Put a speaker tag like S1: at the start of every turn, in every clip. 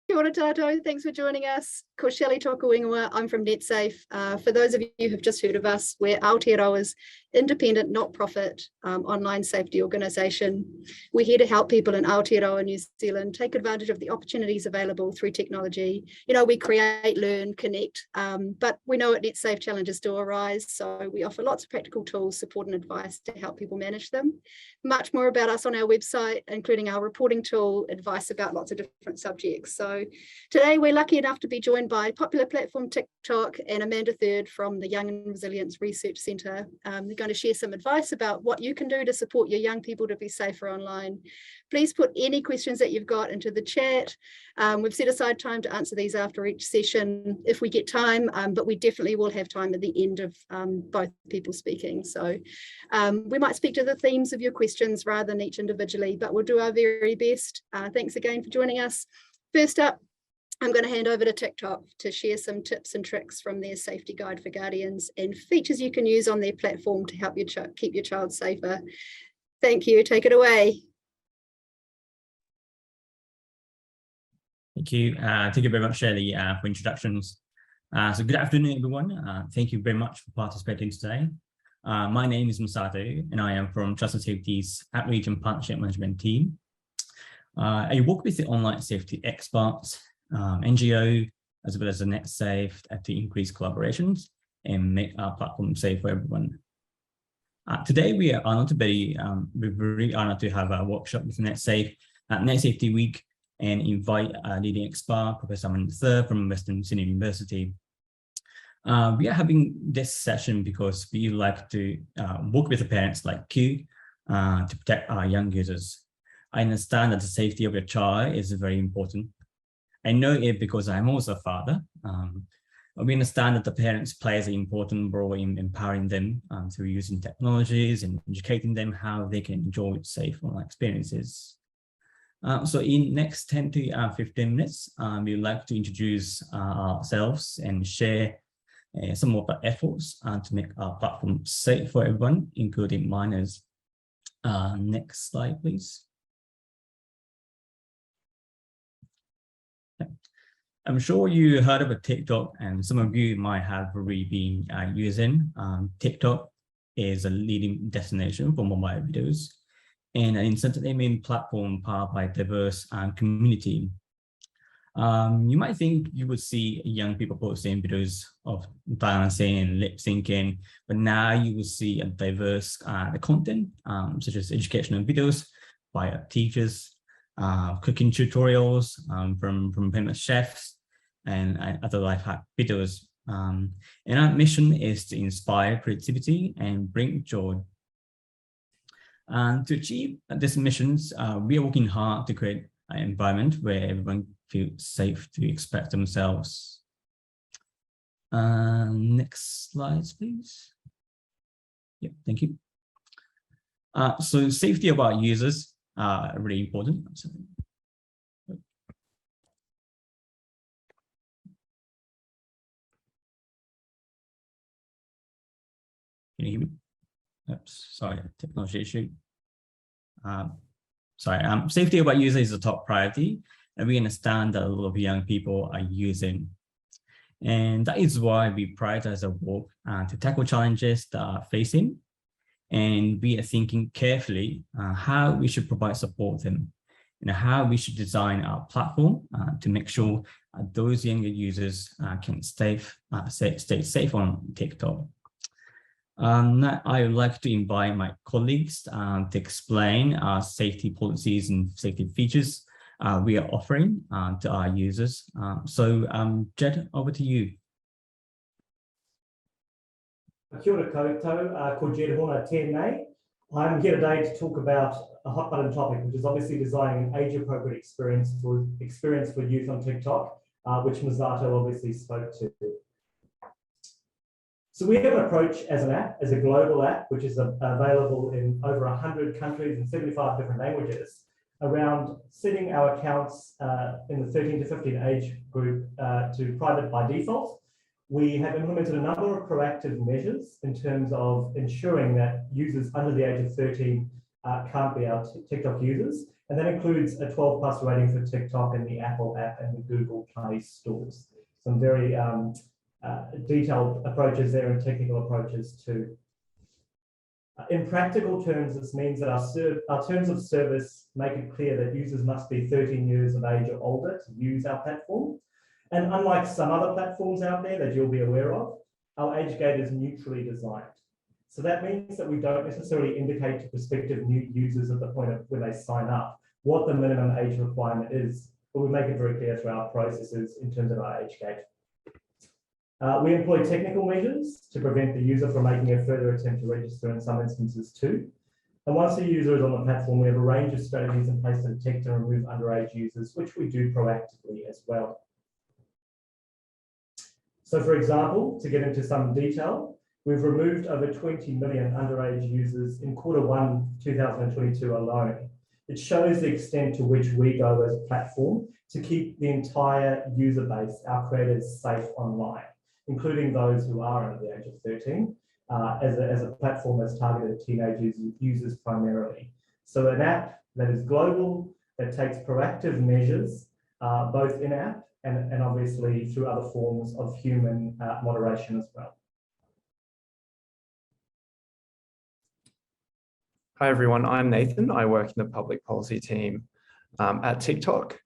S1: Kia ora tātou, thanks for joining us. Ko Shelley tōku ingoa, I'm from NetSafe. For those of you who have just heard of us, we're Aotearoa's independent, not-profit online safety organisation. We're here to help people in Aotearoa, New Zealand, take advantage of the opportunities available through technology. You know, we create, learn, connect, but we know at NetSafe challenges do arise, so we offer lots of practical tools, support and advice to help people manage them. Much more about us on our website, including our reporting tool, advice about lots of different subjects. So today we're lucky enough to be joined by popular platform TikTok and Amanda Third from the Young and Resilience Research Centre. They're going to share some advice about what you can do to support your young people to be safer online. Please put any questions that you've got into the chat. We've set aside time to answer these after each session if we get time, but we definitely will have time at the end of both people speaking. So we might speak to the themes of your questions rather than each individually, but we'll do our very best. Thanks again for joining us. First up, I'm going to hand over to TikTok to share some tips and tricks from their safety guide for guardians and features you can use on their platform to help keep your child safer. Thank you. Take it away.
S2: Thank you. Thank you very much, Shelley, for introductions. So good afternoon, everyone. Thank you very much for participating today. My name is Masato, and I am from Trust and Safety's Outreach and Partnership Management team. I work with the online safety experts, NGO, as well as the NetSafe to increase collaborations and make our platform safe for everyone. Today, we are honored to be, we're very honored to have a workshop with NetSafe at NetSafety Week and invite a leading expert, Professor Amanda Third from Western Sydney University. We are having this session because we like to work with the parents like you to protect our young users. I understand that the safety of your child is very important. I know it because I'm also a father. We understand that the parents play an important role in empowering them through using technologies and educating them how they can enjoy safe online experiences. So in next 10 to 15 minutes, we'd like to introduce ourselves and share some of our efforts to make our platform safe for everyone, including minors. Next slide, please. I'm sure you heard of a TikTok, and some of you might have already been using. TikTok is a leading destination for mobile videos and an entertainment platform powered by a diverse community. You might think you would see young people posting videos of dancing and lip syncing, but now you will see a diverse content, such as educational videos by teachers, cooking tutorials from famous chefs, and other life hack videos. And our mission is to inspire creativity and bring joy. And to achieve these missions, we are working hard to create an environment where everyone feels safe to express themselves. Next slides, please. Yeah, thank you. So safety of our users are really important. Can you hear me? Oops, sorry, technology issue. Safety of our users is a top priority, and we understand that a lot of young people are using. And that is why we prioritize our work to tackle challenges that are facing. And we are thinking carefully how we should provide support to them and how we should design our platform to make sure those younger users can stay safe on TikTok. Now I would like to invite my colleagues to explain our safety policies and safety features we are offering to our users. Jed, over to you.
S3: Kia ora koutou, ko Jed Horner tēnei. I'm here today to talk about a hot button topic, which is obviously designing an age-appropriate experience for youth on TikTok, which Masato obviously spoke to. So we have an approach as an app, as a global app, which is available in over 100 countries and 75 different languages, around setting our accounts in the 13 to 15 age group to private by default. We have implemented a number of proactive measures in terms of ensuring that users under the age of 13 can't be our TikTok users. And that includes a 12 plus rating for TikTok and the Apple app and the Google Play stores. Some very detailed approaches there and technical approaches too. In practical terms, this means that our terms of service make it clear that users must be 13 years of age or older to use our platform. And unlike some other platforms out there that you'll be aware of, our age gate is neutrally designed. So that means that we don't necessarily indicate to prospective new users at the point of when they sign up what the minimum age requirement is, but we make it very clear through our processes in terms of our age gate. We employ technical measures to prevent the user from making a further attempt to register in some instances too. And once the user is on the platform, we have a range of strategies in place to detect and remove underage users, which we do proactively as well. So for example, to get into some detail, we've removed over 20 million underage users in Q1 2022 alone. It shows the extent to which we go as a platform to keep the entire user base, our creators, safe online, including those who are under the age of 13, as a platform that's targeted at teenage users primarily. So an app that is global, that takes proactive measures, both in-app and obviously through other forms of human moderation as well.
S4: Hi everyone, I'm Nathan. I work in the public policy team at TikTok.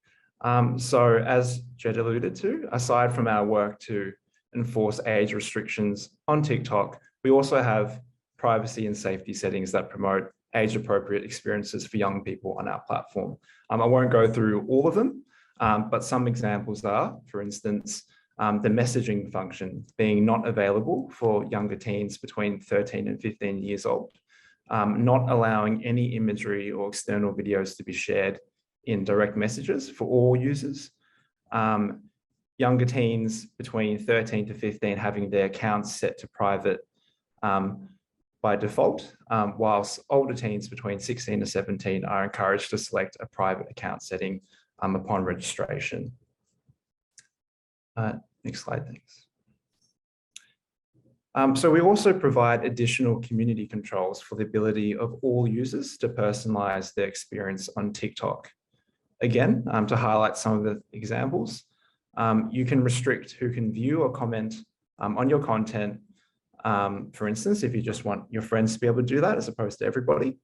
S4: So as Jed alluded to, aside from our work to enforce age restrictions on TikTok, we also have privacy and safety settings that promote age-appropriate experiences for young people on our platform. I won't go through all of them, but some examples are, for instance, the messaging function being not available for younger teens between 13 and 15 years old, not allowing any imagery or external videos to be shared in direct messages for all users, younger teens between 13 to 15 having their accounts set to private by default, whilst older teens between 16 to 17 are encouraged to select a private account setting upon registration. Next slide, thanks. So we also provide additional community controls for the ability of all users to personalize their experience on TikTok. Again, to highlight some of the examples, you can restrict who can view or comment on your content. For instance, if you just want your friends to be able to do that as opposed to everybody,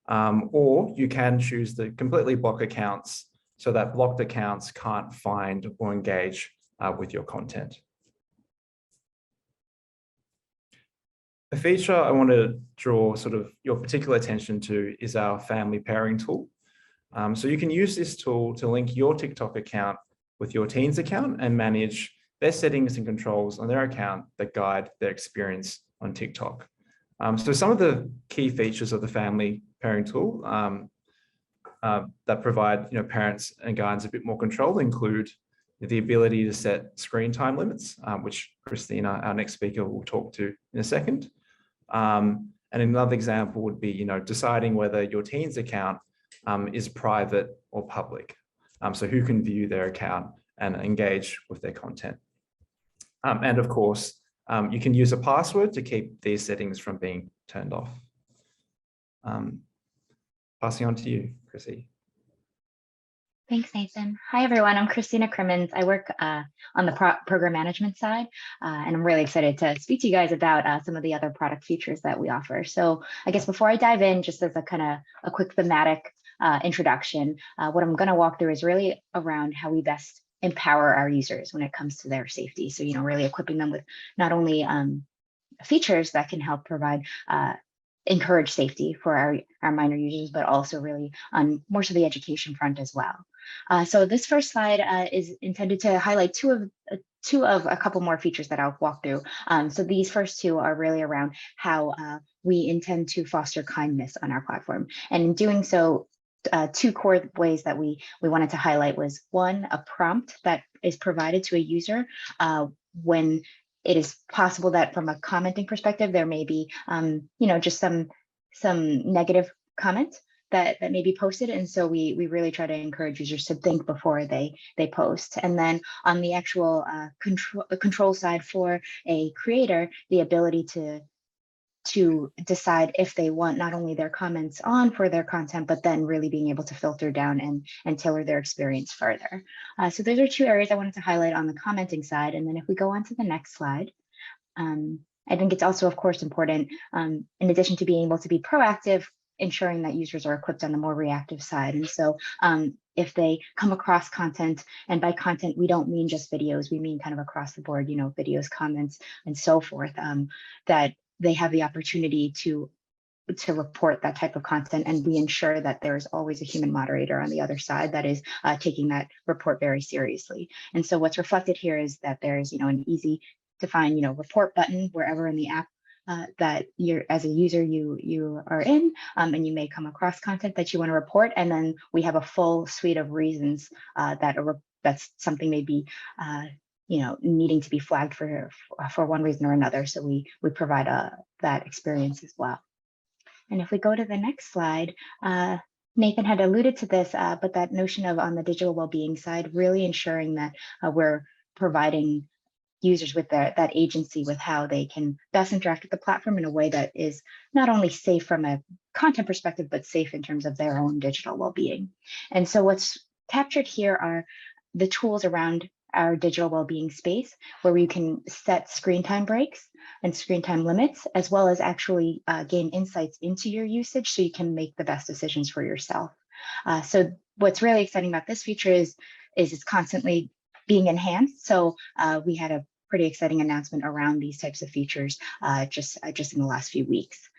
S4: or you can choose to completely block accounts so that blocked accounts can't find or engage with your content. A feature I want to draw sort of your particular attention to is our family pairing tool. So you can use this tool to link your TikTok account with your teen's account and manage their settings and controls on their account that guide their experience on TikTok. So some of the key features of the family pairing tool that provide parents and guardians a bit more control include the ability to set screen time limits, which Christina, our next speaker, will talk to in a second. And another example would be, deciding whether your teen's account is private or public. So who can view their account and engage with their content. And of course, you can use a password to keep these settings from being turned off. Passing on to you, Chrissy.
S5: Thanks, Nathan. Hi, everyone. I'm Christina Crimmins. I work on the program management side, and I'm really excited to speak to you guys about some of the other product features that we offer. So I guess before I dive in, just as a quick thematic introduction, what I'm going to walk through is really around how we best empower our users when it comes to their safety. So, really equipping them with not only features that can help provide encourage safety for our minor users, but also really on more so the education front as well. So this first slide is intended to highlight two of a couple more features that I'll walk through. So these first two are really around how we intend to foster kindness on our platform. And in doing so, two core ways that we wanted to highlight was one, a prompt that is provided to a user when it is possible that from a commenting perspective, there may be, just some negative comment that may be posted. And so we really try to encourage users to think before they post. And then on the actual control side for a creator, the ability to to decide if they want not only their comments on for their content, but then really being able to filter down and tailor their experience further. So those are two areas I wanted to highlight on the commenting side. And then if we go on to the next slide, I think it's also, of course, important, in addition to being able to be proactive, ensuring that users are equipped on the more reactive side. And so if they come across content, and by content, we don't mean just videos, we mean kind of across the board, you know, videos, comments, and so forth, that they have the opportunity to report that type of content, and we ensure that there's always a human moderator on the other side that is taking that report very seriously. And so what's reflected here is that there's, you know, an easy to find, you know, report button wherever in the app that you're, as a user, you are in, and you may come across content that you want to report. And then we have a full suite of reasons that's something may be you know, needing to be flagged for one reason or another. So we provide that experience as well. And if we go to the next slide, Nathan had alluded to this, but that notion of, on the digital well-being side, really ensuring that we're providing users with that agency with how they can best interact with the platform in a way that is not only safe from a content perspective, but safe in terms of their own digital well-being. And so what's captured here are the tools around our digital well-being space, where we can set screen time breaks and screen time limits, as well as actually gain insights into your usage so you can make the best decisions for yourself. So what's really exciting about this feature is it's constantly being enhanced. So we had a pretty exciting announcement around these types of features just in the last few weeks.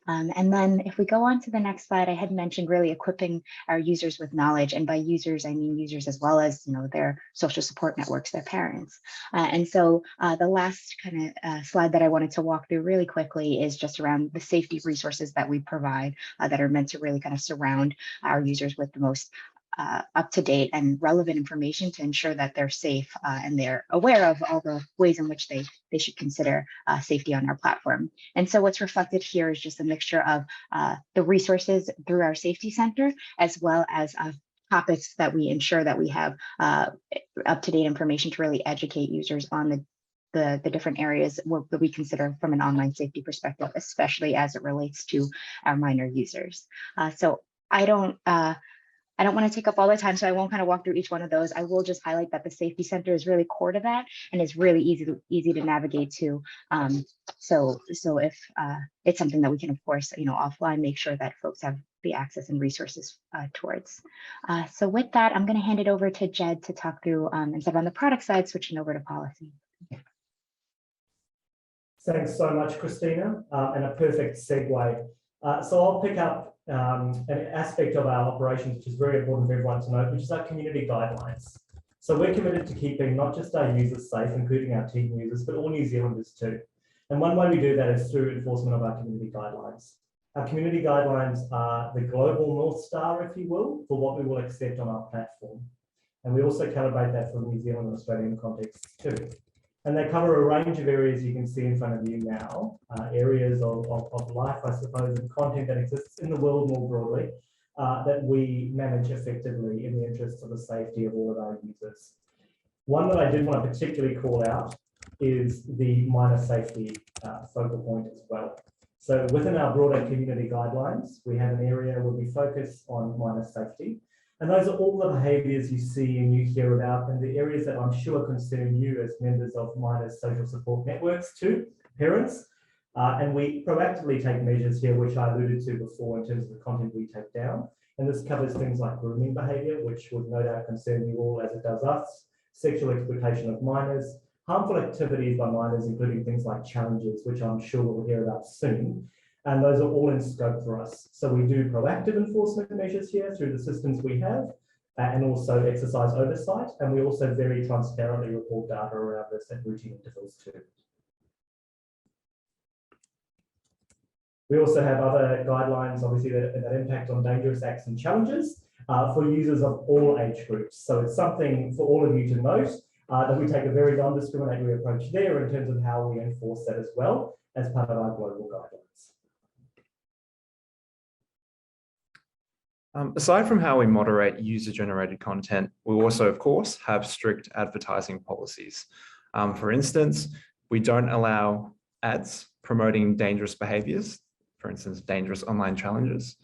S5: And then if we go on to the next slide, I had mentioned really equipping our users with knowledge. And by users, I mean users as well as, you know, their social support networks, their parents. And so the last kind of slide that I wanted to walk through really quickly is just around the safety resources that we provide that are meant to really kind of surround our users with the most up-to-date and relevant information to ensure that they're safe and they're aware of all the ways in which they should consider safety on our platform. And so what's reflected here is just a mixture of the resources through our safety center, as well as topics that we ensure that we have up-to-date information to really educate users on the different areas that we consider from an online safety perspective, especially as it relates to our minor users. So I don't want to take up all the time, so I won't kind of walk through each one of those. I will just highlight that the Safety Center is really core to that and is really easy to navigate to. So if it's something that we can, of course, you know, offline, make sure that folks have the access and resources towards. So with that, I'm going to hand it over to Jed to talk through instead on the product side, switching over to policy.
S3: Thanks so much, Christina, and a perfect segue. So I'll pick up an aspect of our operations, which is very important for everyone to know, which is our community guidelines. So we're committed to keeping not just our users safe, including our team users, but all New Zealanders too. And one way we do that is through enforcement of our community guidelines. Our community guidelines are the global North Star, if you will, for what we will accept on our platform. And we also calibrate that for New Zealand and Australian contexts too. And they cover a range of areas you can see in front of you now, areas of life, I suppose, and content that exists in the world more broadly, that we manage effectively in the interests of the safety of all of our users. One that I did want to particularly call out is the minor safety focal point as well. So within our broader community guidelines, we have an area where we focus on minor safety. And those are all the behaviours you see and you hear about, and the areas that I'm sure concern you as members of minors' social support networks too, parents. And we proactively take measures here, which I alluded to before in terms of the content we take down. And this covers things like grooming behaviour, which would no doubt concern you all as it does us, sexual exploitation of minors, harmful activities by minors, including things like challenges, which I'm sure we'll hear about soon. And those are all in scope for us. So we do proactive enforcement measures here through the systems we have and also exercise oversight. And we also very transparently report data around this at routine intervals too. We also have other guidelines, obviously, that impact on dangerous acts and challenges for users of all age groups. So it's something for all of you to note that we take a very non-discriminatory approach there in terms of how we enforce that as well as part of our global guidelines.
S4: Aside from how we moderate user-generated content, we also, of course, have strict advertising policies. For instance, we don't allow ads promoting dangerous behaviors, for instance, dangerous online challenges.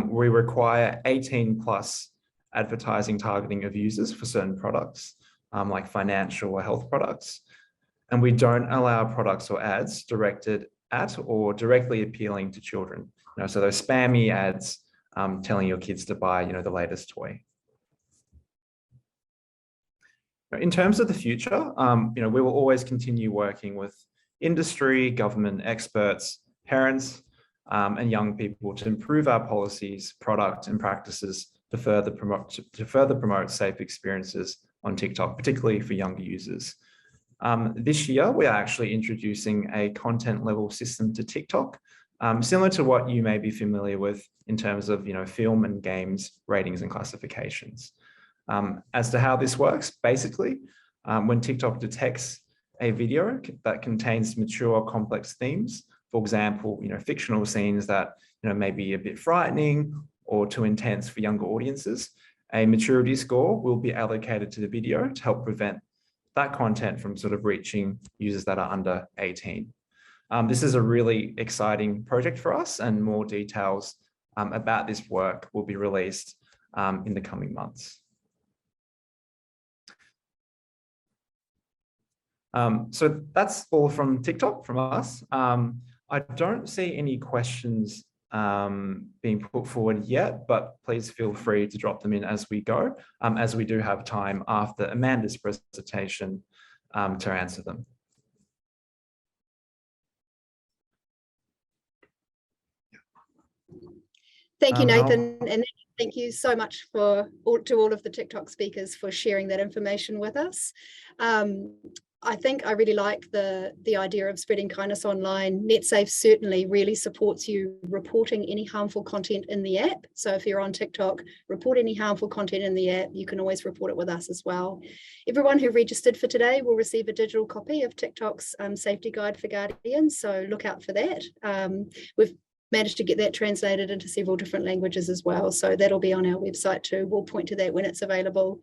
S4: We require 18+ advertising targeting of users for certain products, like financial or health products. And we don't allow products or ads directed at or directly appealing to children. So those spammy ads telling your kids to buy, the latest toy. In terms of the future, we will always continue working with industry, government experts, parents, and young people to improve our policies, product, and practices to further promote safe experiences on TikTok, particularly for younger users. This year, we are actually introducing a content level system to TikTok, similar to what you may be familiar with in terms of film and games ratings and classifications. As to how this works, basically, when TikTok detects a video that contains mature, complex themes, for example, fictional scenes that may be a bit frightening or too intense for younger audiences, a maturity score will be allocated to the video to help prevent that content from sort of reaching users that are under 18. This is a really exciting project for us, and more details about this work will be released in the coming months. So that's all from TikTok, from us. I don't see any questions being put forward yet, but please feel free to drop them in as we go, as we do have time after Amanda's presentation to answer them.
S1: Thank you, Nathan, and thank you so much to all of the TikTok speakers for sharing that information with us. I think I really like the idea of spreading kindness online. NetSafe certainly really supports you reporting any harmful content in the app. So if you're on TikTok, report any harmful content in the app. You can always report it with us as well. Everyone who registered for today will receive a digital copy of TikTok's safety guide for guardians. So look out for that. We've managed to get that translated into several different languages as well. So that'll be on our website too. We'll point to that when it's available.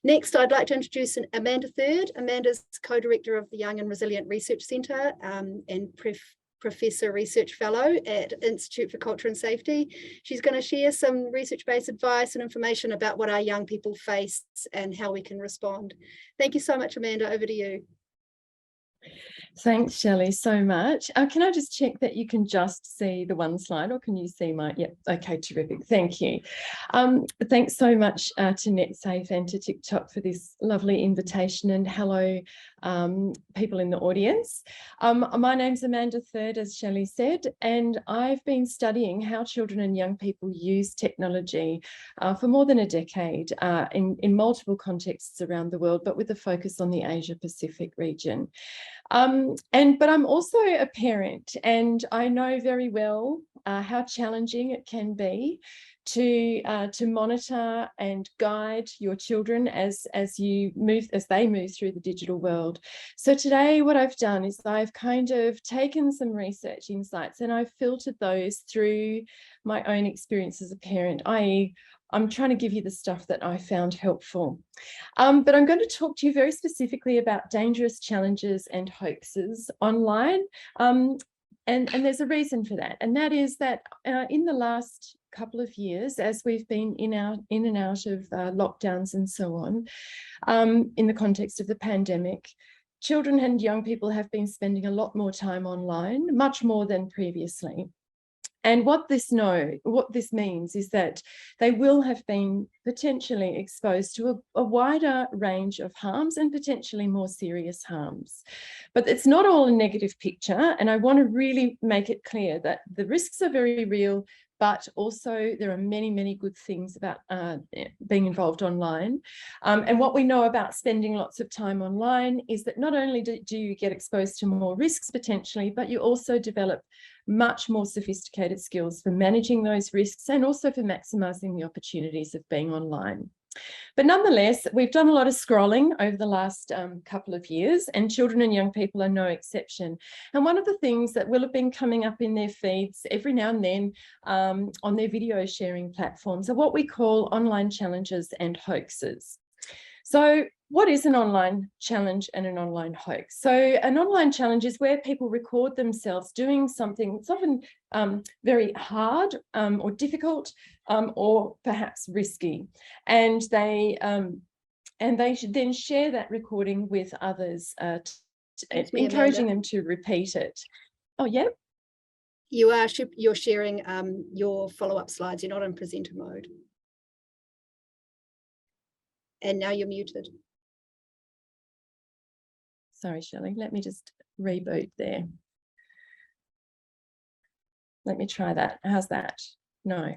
S1: Next, I'd like to introduce Amanda Third. Amanda's co-director of the Young and Resilient Research Centre and Professor Research Fellow at Institute for Culture and Safety. She's going to share some research-based advice and information about what our young people face and how we can respond. Thank you so much, Amanda. Over to you.
S6: Thanks, Shelley, so much. Can I just check that you can just see the one slide, or can you see my, yeah, okay, terrific, thank you. Thanks so much to NetSafe and to TikTok for this lovely invitation, and hello people in the audience. My name's Amanda Third, as Shelley said, and I've been studying how children and young people use technology for more than a decade in multiple contexts around the world, but with a focus on the Asia Pacific region. But I'm also a parent, and I know very well how challenging it can be to monitor and guide your children as they move through the digital world. So today what I've done is I've kind of taken some research insights and I've filtered those through my own experience as a parent, i.e. I'm trying to give you the stuff that I found helpful. But I'm going to talk to you very specifically about dangerous challenges and hoaxes online. And there's a reason for that. And that is that in the last couple of years, as we've been in and out of lockdowns and so on, in the context of the pandemic, children and young people have been spending a lot more time online, much more than previously. And what this means is that they will have been potentially exposed to a wider range of harms and potentially more serious harms. But it's not all a negative picture, and I want to really make it clear that the risks are very real, but also there are many, many good things about being involved online. And what we know about spending lots of time online is that not only do you get exposed to more risks potentially, but you also develop much more sophisticated skills for managing those risks and also for maximising the opportunities of being online. But nonetheless, we've done a lot of scrolling over the last couple of years, and children and young people are no exception. And one of the things that will have been coming up in their feeds every now and then on their video sharing platforms are what we call online challenges and hoaxes. So what is an online challenge and an online hoax? So an online challenge is where people record themselves doing something that's often very hard or difficult or perhaps risky, and they should then share that recording with others, encouraging them to repeat it. Oh, yeah.
S1: You're sharing your follow-up slides. You're not in presenter mode. And now you're muted.
S6: Sorry, Shelley, let me just reboot there. Let me try that. How's that? No.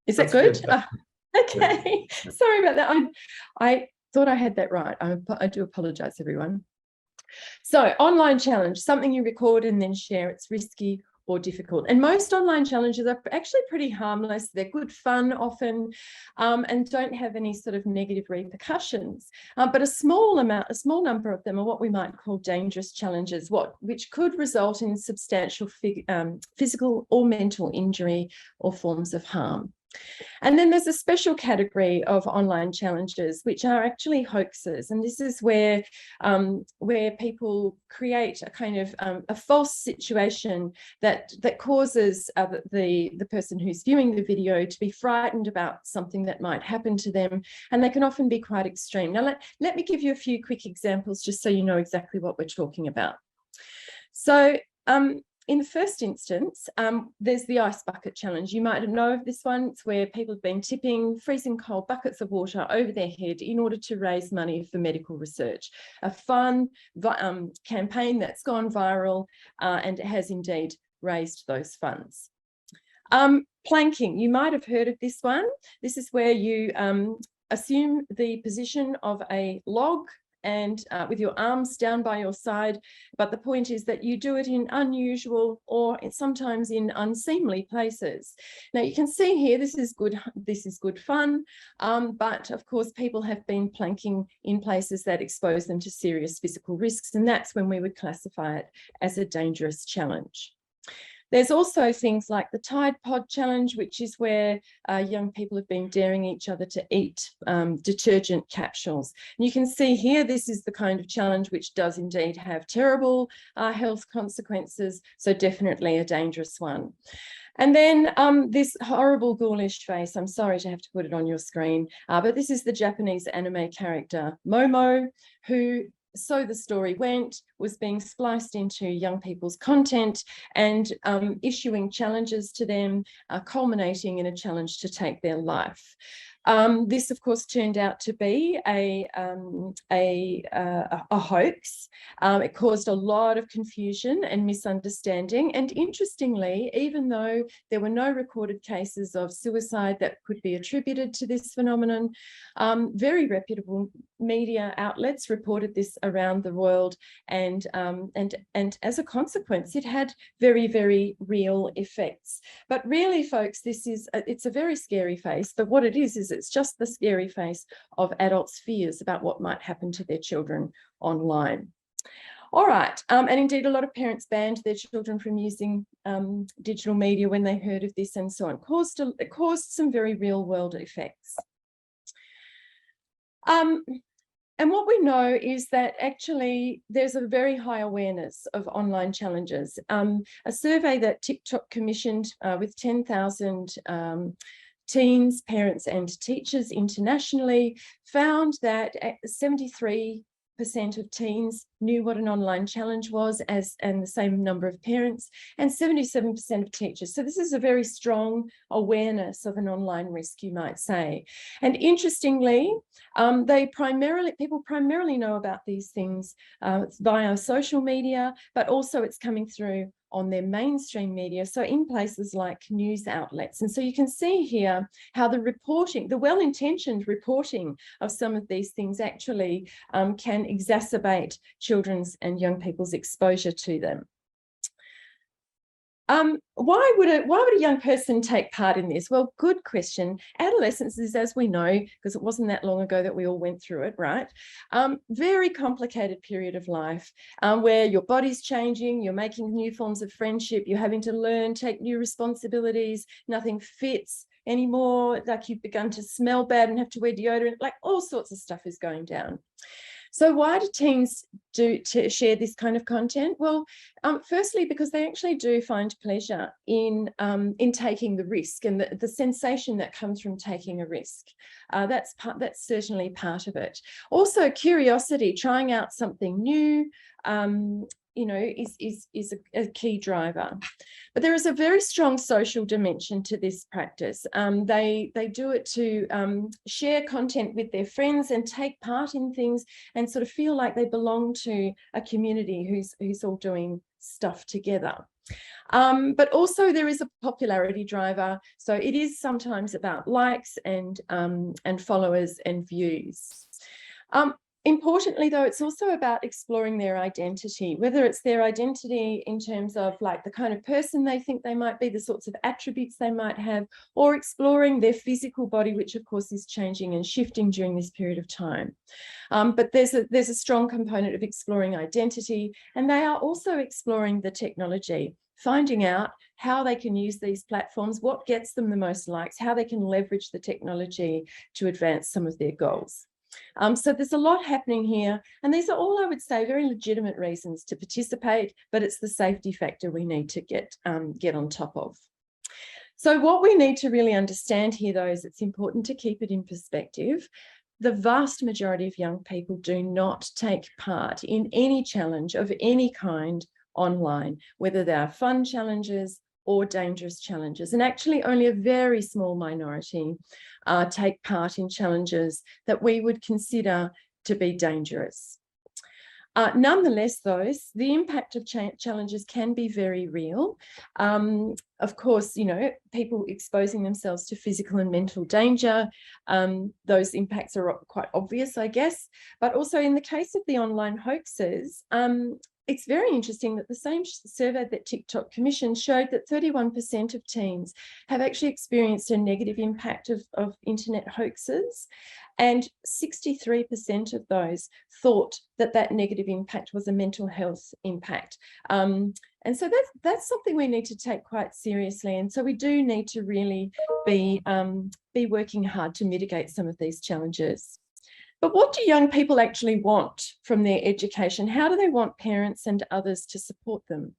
S6: Is that good? Okay, sorry about that. I thought I had that right. I do apologize, everyone. So online challenge, something you record and then share. It's risky or difficult. And most online challenges are actually pretty harmless. They're good fun often, and don't have any sort of negative repercussions. But a small number of them are what we might call dangerous challenges, which could result in substantial physical or mental injury or forms of harm. And then there's a special category of online challenges, which are actually hoaxes. And this is where people create a kind of a false situation that causes the person who's viewing the video to be frightened about something that might happen to them. And they can often be quite extreme. Now, let me give you a few quick examples just so you know exactly what we're talking about. So, in the first instance, there's the ice bucket challenge. You might know of this one. It's where people have been tipping freezing cold buckets of water over their head in order to raise money for medical research. A fun campaign that's gone viral, and it has indeed raised those funds. Planking, you might have heard of this one. This is where you assume the position of a log and with your arms down by your side. But the point is that you do it in unusual or sometimes in unseemly places. Now you can see here, this is good fun, but of course people have been planking in places that expose them to serious physical risks, and that's when we would classify it as a dangerous challenge. There's also things like the Tide Pod Challenge, which is where young people have been daring each other to eat detergent capsules. And you can see here, this is the kind of challenge which does indeed have terrible health consequences, so definitely a dangerous one. And then this horrible ghoulish face, I'm sorry to have to put it on your screen, but this is the Japanese anime character Momo, who, so the story went, was being spliced into young people's content and issuing challenges to them, culminating in a challenge to take their life. This, of course, turned out to be a hoax. It caused a lot of confusion and misunderstanding. And interestingly, even though there were no recorded cases of suicide that could be attributed to this phenomenon, very reputable media outlets reported this around the world, and as a consequence, it had very, very real effects. But really, folks, it's a very scary face. But what it is it's just the scary face of adults' fears about what might happen to their children online. All right, and indeed a lot of parents banned their children from using digital media when they heard of this, and so on. It caused some very real world effects. And what we know is that actually there's a very high awareness of online challenges. A survey that TikTok commissioned with 10,000 teens, parents and teachers internationally found that 73% of teens knew what an online challenge was, and the same number of parents, and 77% of teachers. So this is a very strong awareness of an online risk, you might say. And interestingly, people primarily know about these things via social media, but also it's coming through on their mainstream media, so in places like news outlets. And so you can see here how the well-intentioned reporting of some of these things actually can exacerbate children's and young people's exposure to them. Why would a young person take part in this? Well, good question. Adolescence is, as we know, because it wasn't that long ago that we all went through it, right? Very complicated period of life where your body's changing, you're making new forms of friendship, you're having to learn, take new responsibilities, nothing fits, anymore. Like you've begun to smell bad and have to wear deodorant, like all sorts of stuff is going down. So why do teens share this kind of content? Well, firstly, because they actually do find pleasure in taking the risk and the sensation that comes from taking a risk. That's certainly part of it. Also, curiosity, trying out something new, is a key driver. But there is a very strong social dimension to this practice. They do it to share content with their friends and take part in things and sort of feel like they belong to a community who's all doing stuff together. But also there is a popularity driver. So it is sometimes about likes and followers and views. Importantly, though, it's also about exploring their identity, whether it's their identity in terms of like the kind of person they think they might be, the sorts of attributes they might have, or exploring their physical body, which of course is changing and shifting during this period of time. But there's a strong component of exploring identity, and they are also exploring the technology, finding out how they can use these platforms, what gets them the most likes, how they can leverage the technology to advance some of their goals. So there's a lot happening here, and these are all, I would say, very legitimate reasons to participate, but it's the safety factor we need to get on top of. So what we need to really understand here, though, is it's important to keep it in perspective. The vast majority of young people do not take part in any challenge of any kind online, whether they are fun challenges or dangerous challenges. And actually only a very small minority take part in challenges that we would consider to be dangerous. Nonetheless, though, the impact of challenges can be very real. Of course, people exposing themselves to physical and mental danger, those impacts are quite obvious, I guess. But also in the case of the online hoaxes, it's very interesting that the same survey that TikTok commissioned showed that 31% of teens have actually experienced a negative impact of internet hoaxes, and 63% of those thought that negative impact was a mental health impact. And so that's something we need to take quite seriously. And so we do need to really be working hard to mitigate some of these challenges. But what do young people actually want from their education? How do they want parents and others to support them?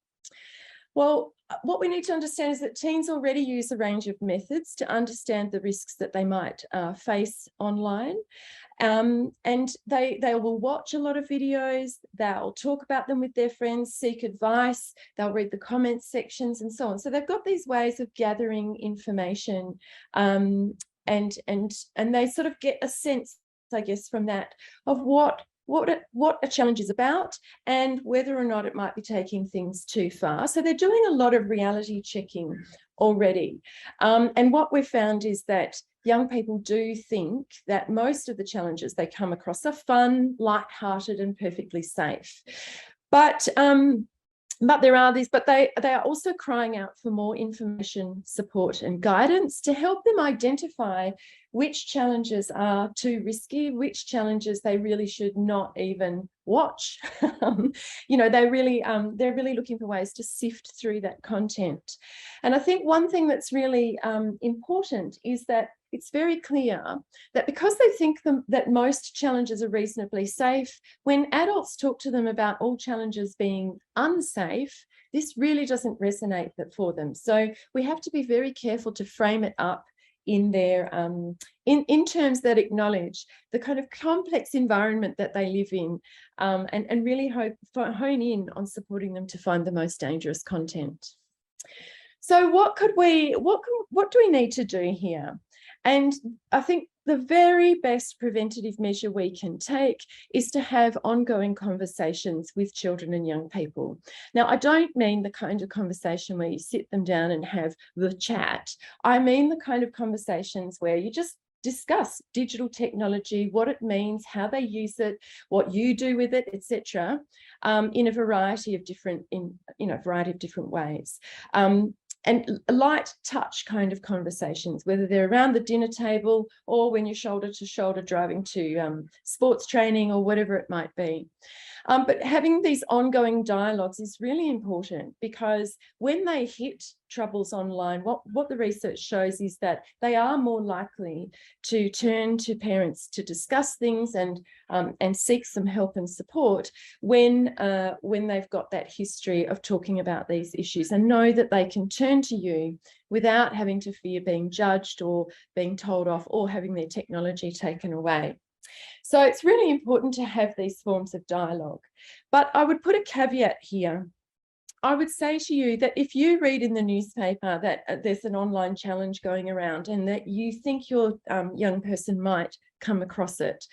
S6: Well, what we need to understand is that teens already use a range of methods to understand the risks that they might face online. And they will watch a lot of videos, they'll talk about them with their friends, seek advice, they'll read the comments sections and so on. So they've got these ways of gathering information, and they sort of get a sense, I guess, from that of what a challenge is about and whether or not it might be taking things too far. So they're doing a lot of reality checking already. And what we've found is that young people do think that most of the challenges they come across are fun, light-hearted and perfectly safe. But there are these, but they are also crying out for more information, support and guidance to help them identify which challenges are too risky, which challenges they really should not even watch. They're really looking for ways to sift through that content. And I think one thing that's really important is that it's very clear that because they think that most challenges are reasonably safe, when adults talk to them about all challenges being unsafe, this really doesn't resonate for them. So we have to be very careful to frame it up in their in terms that acknowledge the kind of complex environment that they live in, and really hone in on supporting them to find the most dangerous content. So what do we need to do here? And I think the very best preventative measure we can take is to have ongoing conversations with children and young people. Now, I don't mean the kind of conversation where you sit them down and have the chat. I mean the kind of conversations where you just discuss digital technology, what it means, how they use it, what you do with it, etc., in a variety of different ways. And light touch kind of conversations, whether they're around the dinner table or when you're shoulder to shoulder driving to sports training or whatever it might be. But having these ongoing dialogues is really important, because when they hit troubles online, what the research shows is that they are more likely to turn to parents to discuss things and seek some help and support when they've got that history of talking about these issues, and know that they can turn to you without having to fear being judged or being told off or having their technology taken away. So it's really important to have these forms of dialogue. But I would put a caveat here. I would say to you that if you read in the newspaper that there's an online challenge going around and that you think your young person might come across it,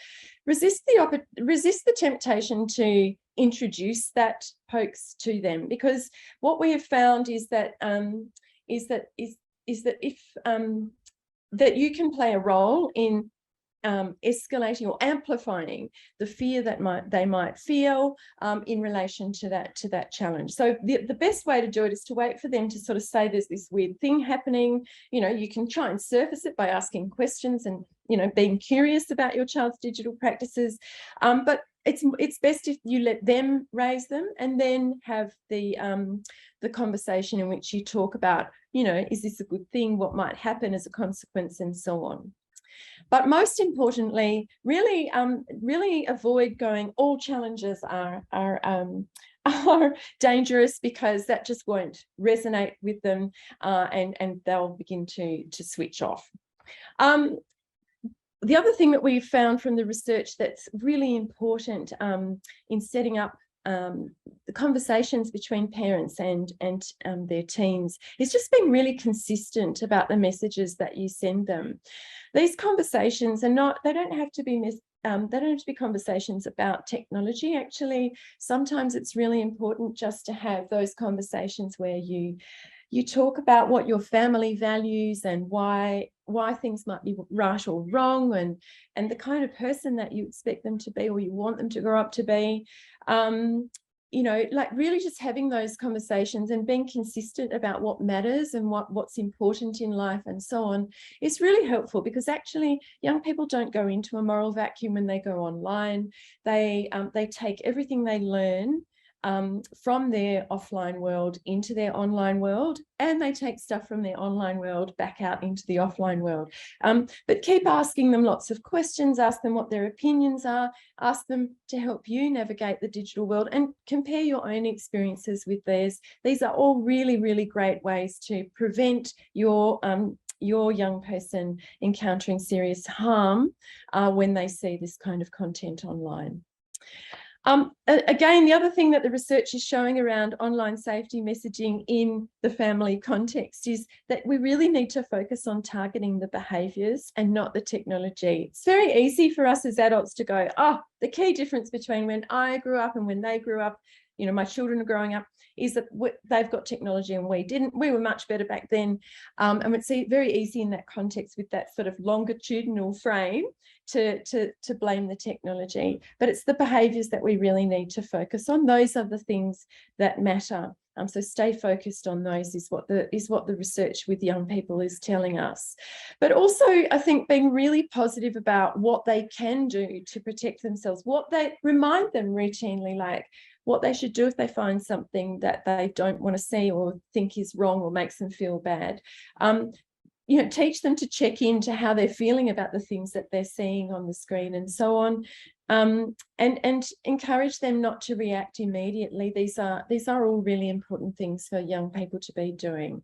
S6: resist the temptation to introduce that hoax to them, because what we have found is that that you can play a role in escalating or amplifying the fear that they might feel in relation to that challenge. So the best way to do it is to wait for them to sort of say there's this weird thing happening. You know, you can try and surface it by asking questions and, you know, being curious about your child's digital practices. But it's best if you let them raise them and then have the conversation in which you talk about, you know, is this a good thing? What might happen as a consequence, and so on. But most importantly, really avoid going, all challenges are dangerous, because that just won't resonate with them, and they'll begin to switch off. The other thing that we've found from the research that's really important in setting up the conversations between parents and their teens is just being really consistent about the messages that you send them. These conversations are they don't have to be conversations about technology. Actually, sometimes it's really important just to have those conversations where you talk about what your family values and why things might be right or wrong, and the kind of person that you expect them to be or you want them to grow up to be. You know, like really just having those conversations and being consistent about what matters and what's important in life and so on is really helpful, because actually young people don't go into a moral vacuum when they go online. They take everything they learn from their offline world into their online world, and they take stuff from their online world back out into the offline world. But keep asking them lots of questions, ask them what their opinions are, ask them to help you navigate the digital world, and compare your own experiences with theirs. These are all really, really great ways to prevent your young person encountering serious harm when they see this kind of content online. Again, the other thing that the research is showing around online safety messaging in the family context is that we really need to focus on targeting the behaviours and not the technology. It's very easy for us as adults to go, oh, the key difference between when I grew up and when they grew up, you know, my children are growing up, is that they've got technology and we didn't. We were much better back then. And it's very easy in that context with that sort of longitudinal frame to blame the technology. But it's the behaviours that we really need to focus on. Those are the things that matter. So stay focused on those is what the research with young people is telling us. But also, I think being really positive about what they can do to protect themselves, what they remind them routinely, like what they should do if they find something that they don't want to see or think is wrong or makes them feel bad. You know, teach them to check into how they're feeling about the things that they're seeing on the screen and so on, and encourage them not to react immediately. These are all really important things for young people to be doing.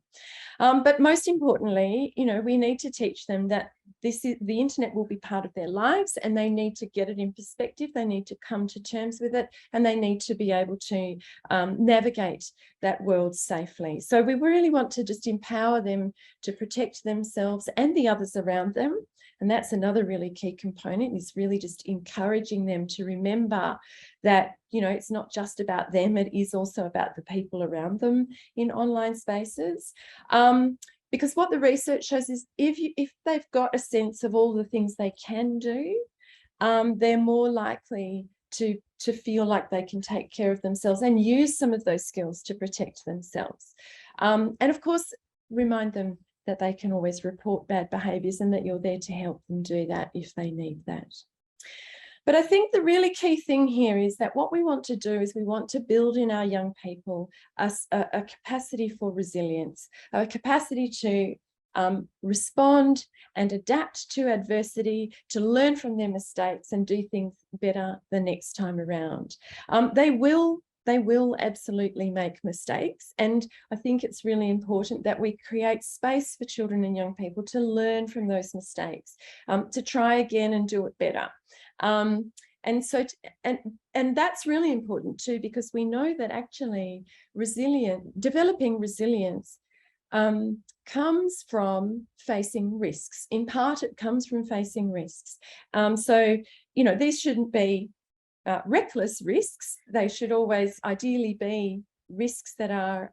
S6: But most importantly, you know, we need to teach them that the internet will be part of their lives, and they need to get it in perspective. They need to come to terms with it, and they need to be able to navigate that world safely. So we really want to just empower them to protect themselves and the others around them. And that's another really key component, is really just encouraging them to remember that, you know, it's not just about them, it is also about the people around them in online spaces. Because what the research shows is if they've got a sense of all the things they can do, they're more likely to feel like they can take care of themselves and use some of those skills to protect themselves. And of course, remind them that they can always report bad behaviours and that you're there to help them do that if they need that. But I think the really key thing here is that what we want to do is we want to build in our young people a capacity for resilience, a capacity to respond and adapt to adversity, to learn from their mistakes and do things better the next time around. They will absolutely make mistakes. And I think it's really important that we create space for children and young people to learn from those mistakes, to try again and do it better. And so, and that's really important too, because we know that actually developing resilience comes from facing risks. In part, it comes from facing risks. So, you know, these shouldn't be reckless risks. They should always ideally be risks that are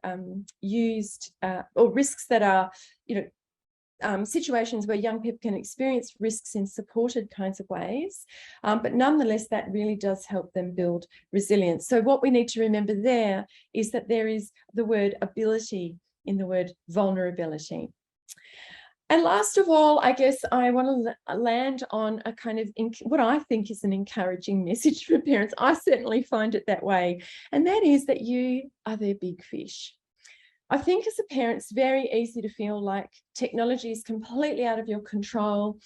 S6: used, or risks that are, you know, situations where young people can experience risks in supported kinds of ways. But nonetheless, that really does help them build resilience. So what we need to remember there is that there is the word ability in the word vulnerability. And last of all, I guess I want to land on a kind of what I think is an encouraging message for parents. I certainly find it that way. And that is that you are their big fish. I think as a parent, it's very easy to feel like technology is completely out of your control.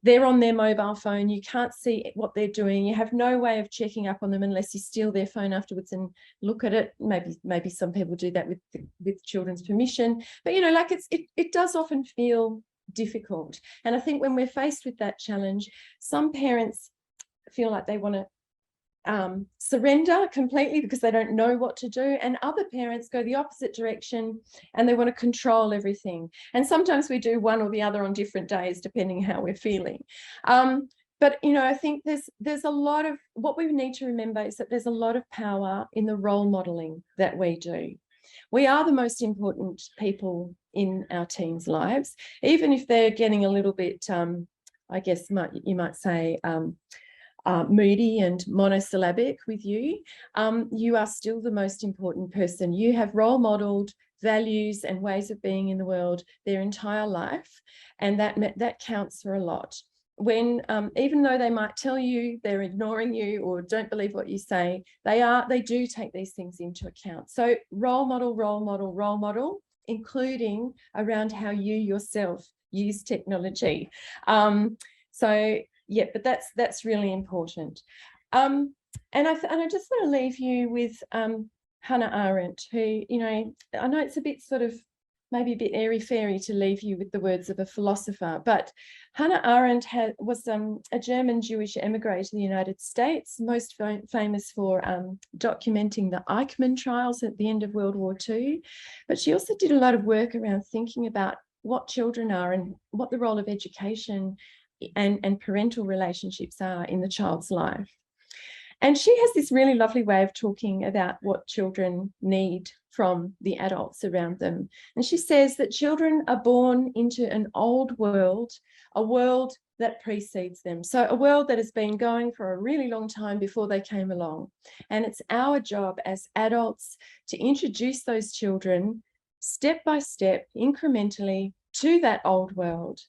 S6: They're on their mobile phone. You can't see what they're doing. You have no way of checking up on them unless you steal their phone afterwards and look at it. Maybe some people do that with children's permission. But, you know, like it does often feel difficult. And I think when we're faced with that challenge, some parents feel like they want to surrender completely because they don't know what to do, and other parents go the opposite direction and they want to control everything. And sometimes we do one or the other on different days depending how we're feeling. But you know, I think there's a lot of what we need to remember is that there's a lot of power in the role modeling that we do. We are the most important people in our teens' lives, even if they're getting a little bit, I guess you might say, moody and monosyllabic with you. You are still the most important person. You have role modeled values and ways of being in the world their entire life, and that counts for a lot. When even though they might tell you they're ignoring you or don't believe what you say, they do take these things into account. So role model, including around how you yourself use technology. So yeah, but that's really important. And I just want to leave you with Hannah Arendt, who, you know, I know it's a bit sort of maybe a bit airy-fairy to leave you with the words of a philosopher, but Hannah Arendt was a German Jewish emigre to the United States, most famous for documenting the Eichmann trials at the end of World War II. But she also did a lot of work around thinking about what children are and what the role of education and parental relationships are in the child's life. And she has this really lovely way of talking about what children need from the adults around them. And she says that children are born into an old world, a world that precedes them. So a world that has been going for a really long time before they came along. And it's our job as adults to introduce those children step by step, incrementally, to that old world,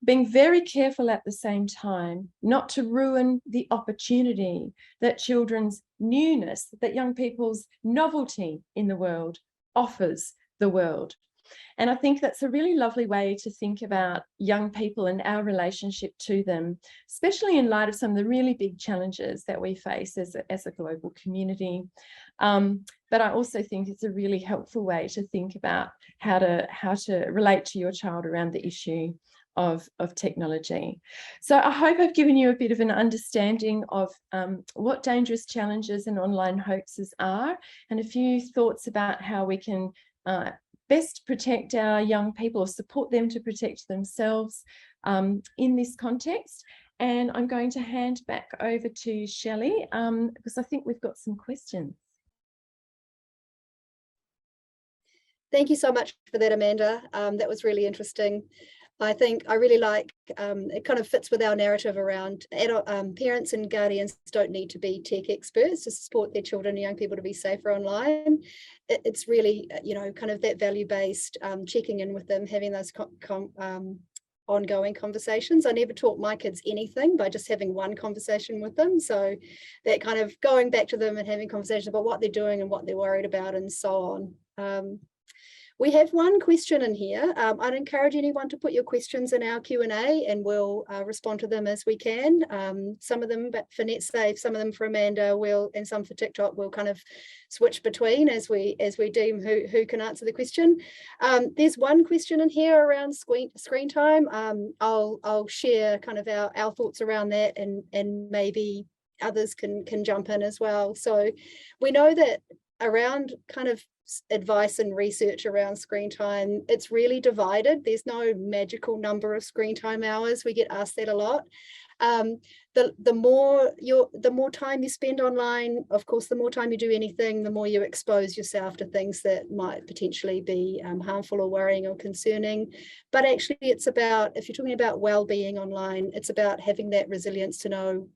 S6: being very careful at the same time not to ruin the opportunity that children's newness, that young people's novelty in the world offers the world. And I think that's a really lovely way to think about young people and our relationship to them, especially in light of some of the really big challenges that we face as a global community. But I also think it's a really helpful way to think about how to relate to your child around the issue of technology. So I hope I've given you a bit of an understanding of what dangerous challenges and online hoaxes are, and a few thoughts about how we can best protect our young people or support them to protect themselves in this context. And I'm going to hand back over to Shelley because I think we've got some questions.
S1: Thank you so much for that, Amanda. That was really interesting. I think I really like, it kind of fits with our narrative around adult, parents and guardians don't need to be tech experts to support their children and young people to be safer online. It's really, you know, kind of that value-based checking in with them, having those ongoing conversations. I never taught my kids anything by just having one conversation with them. So that kind of going back to them and having conversations about what they're doing and what they're worried about and so on. We have one question in here. I'd encourage anyone to put your questions in our Q&A and we'll respond to them as we can. Some of them but for NetSafe, some of them for Amanda, and some for TikTok. We'll kind of switch between as we deem who can answer the question. There's one question in here around screen time. I'll share kind of our thoughts around that, and maybe others can jump in as well. So we know that around kind of advice and research around screen time, it's really divided. There's no magical number of screen time hours. We get asked that a lot. The more time you spend online, of course, the more time you do anything, the more you expose yourself to things that might potentially be harmful or worrying or concerning. But actually, it's about, if you're talking about well-being online, it's about having that resilience to know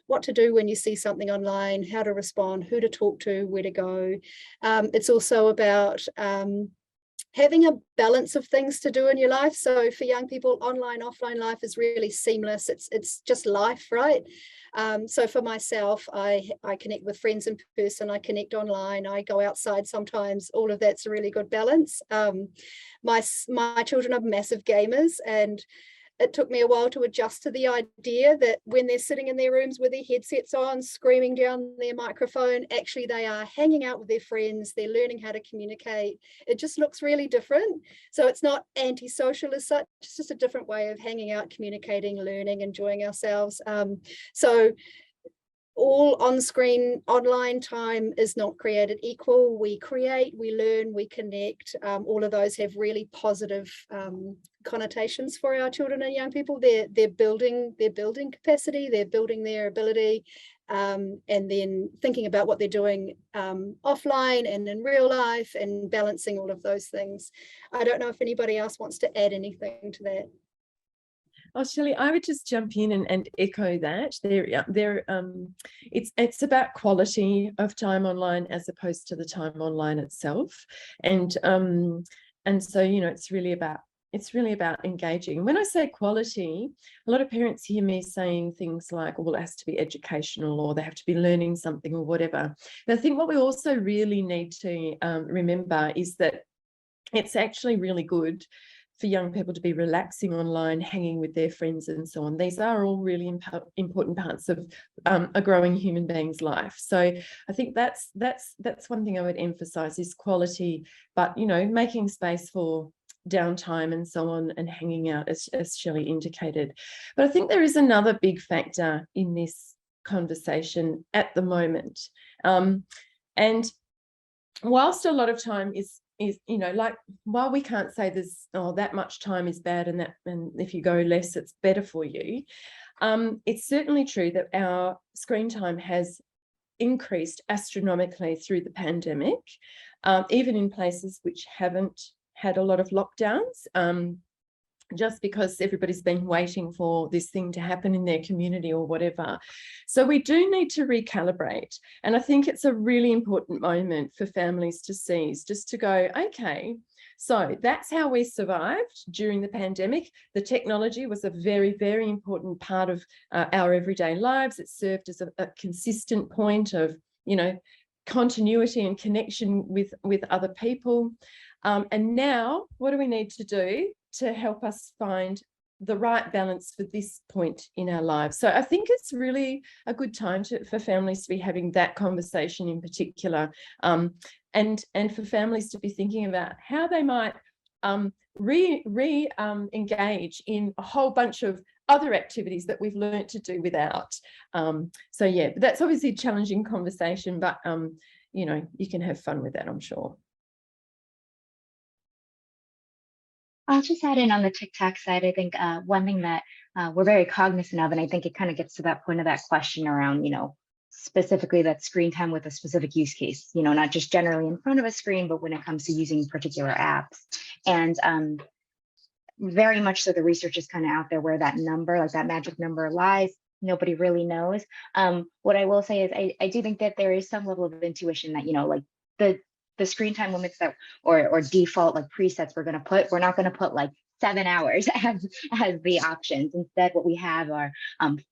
S1: what to do when you see something online, how to respond, who to talk to, where to go. It's also about having a balance of things to do in your life. So for young people, online, offline life is really seamless. It's just life, right? So for myself, I connect with friends in person, I connect online, I go outside sometimes. All of that's a really good balance. My children are massive gamers, and it took me a while to adjust to the idea that when they're sitting in their rooms with their headsets on, screaming down their microphone, actually they are hanging out with their friends, they're learning how to communicate. It just looks really different. So it's not antisocial as such, it's just a different way of hanging out, communicating, learning, enjoying ourselves. So all on-screen online time is not created equal. We create, we learn, we connect. All of those have really positive connotations for our children and young people. They're building capacity, they're building their ability, and then thinking about what they're doing offline and in real life, and balancing all of those things. I don't know if anybody else wants to add anything to that.
S6: Oh, Shelley, I would just jump in and echo that. It's about quality of time online as opposed to the time online itself, and so it's really about engaging. When I say quality, a lot of parents hear me saying things like, well, it has to be educational, or they have to be learning something, or whatever. But I think what we also really need to remember is that it's actually really good for young people to be relaxing online, hanging with their friends and so on. These are all really important parts of a growing human being's life. So I think that's one thing I would emphasize is quality, but making space for downtime and so on, and hanging out, as Shelley indicated. But I think there is another big factor in this conversation at the moment. And whilst a lot of time is like, while we can't say there's that much time is bad and if you go less it's better for you, it's certainly true that our screen time has increased astronomically through the pandemic, even in places which haven't had a lot of lockdowns, just because everybody's been waiting for this thing to happen in their community or whatever. So we do need to recalibrate. And I think it's a really important moment for families to seize, just to go, okay, so that's how we survived during the pandemic. The technology was a very, very important part of our everyday lives. It served as a consistent point of, continuity and connection with other people. And now what do we need to do to help us find the right balance for this point in our lives? So I think it's really a good time for families to be having that conversation in particular, and for families to be thinking about how they might engage in a whole bunch of other activities that we've learned to do without. So yeah, that's obviously a challenging conversation, but you can have fun with that, I'm sure.
S5: I'll just add in on the TikTok side. I think one thing that we're very cognizant of, and I think it kind of gets to that point of that question around, specifically that screen time with a specific use case, not just generally in front of a screen, but when it comes to using particular apps. And very much so the research is kind of out there where that number, like that magic number lies. Nobody really knows. What I will say is I do think that there is some level of intuition that, like the screen time limits that or default like presets we're not going to put like 7 hours as the options. Instead, what we have are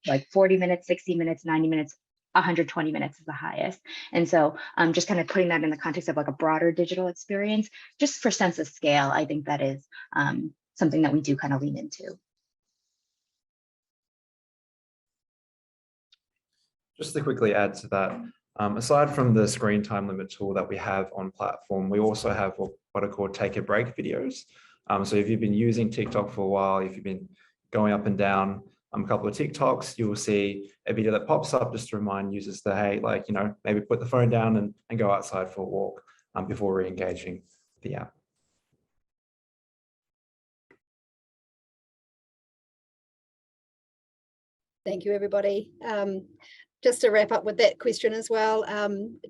S5: like 40 minutes, 60 minutes, 90 minutes, 120 minutes is the highest. And so just kind of putting that in the context of like a broader digital experience, just for sense of scale, I think that is something that we do kind of lean into.
S4: Just to quickly add to that, aside from the screen time limit tool that we have on platform, we also have what are called take a break videos. So if you've been using TikTok for a while, if you've been going up and down a couple of TikToks, you will see a video that pops up just to remind users that, hey, like, you know, maybe put the phone down and go outside for a walk before re-engaging the app.
S1: Thank you, everybody. Just to wrap up with that question as well,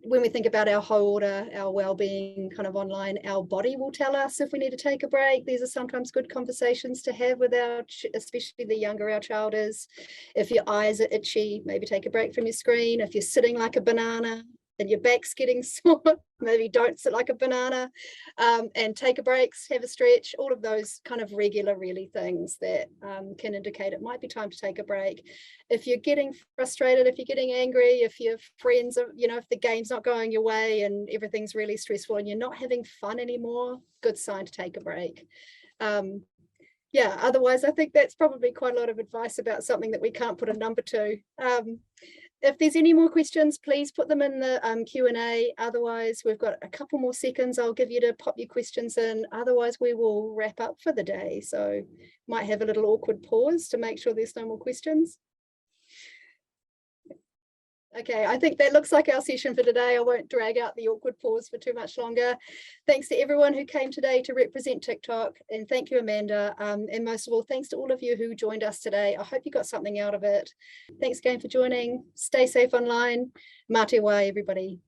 S1: when we think about our whole order, our well-being kind of online, our body will tell us if we need to take a break. These are sometimes good conversations to have with especially the younger our child is. If your eyes are itchy, maybe take a break from your screen. If you're sitting like a banana and your back's getting sore, maybe don't sit like a banana, and take a break, have a stretch, all of those kind of regular really things that can indicate it might be time to take a break. If you're getting frustrated, if you're getting angry, if your friends are, you know, if the game's not going your way and everything's really stressful and you're not having fun anymore, good sign to take a break. Yeah, otherwise I think that's probably quite a lot of advice about something that we can't put a number to. If there's any more questions, please put them in the Q&A. Otherwise, we've got a couple more seconds I'll give you to pop your questions in. Otherwise, we will wrap up for the day. So might have a little awkward pause to make sure there's no more questions. Okay, I think that looks like our session for today. I won't drag out the awkward pause for too much longer. Thanks to everyone who came today to represent TikTok, and thank you, Amanda. And most of all, thanks to all of you who joined us today. I hope you got something out of it. Thanks again for joining. Stay safe online. Mā te wā, everybody.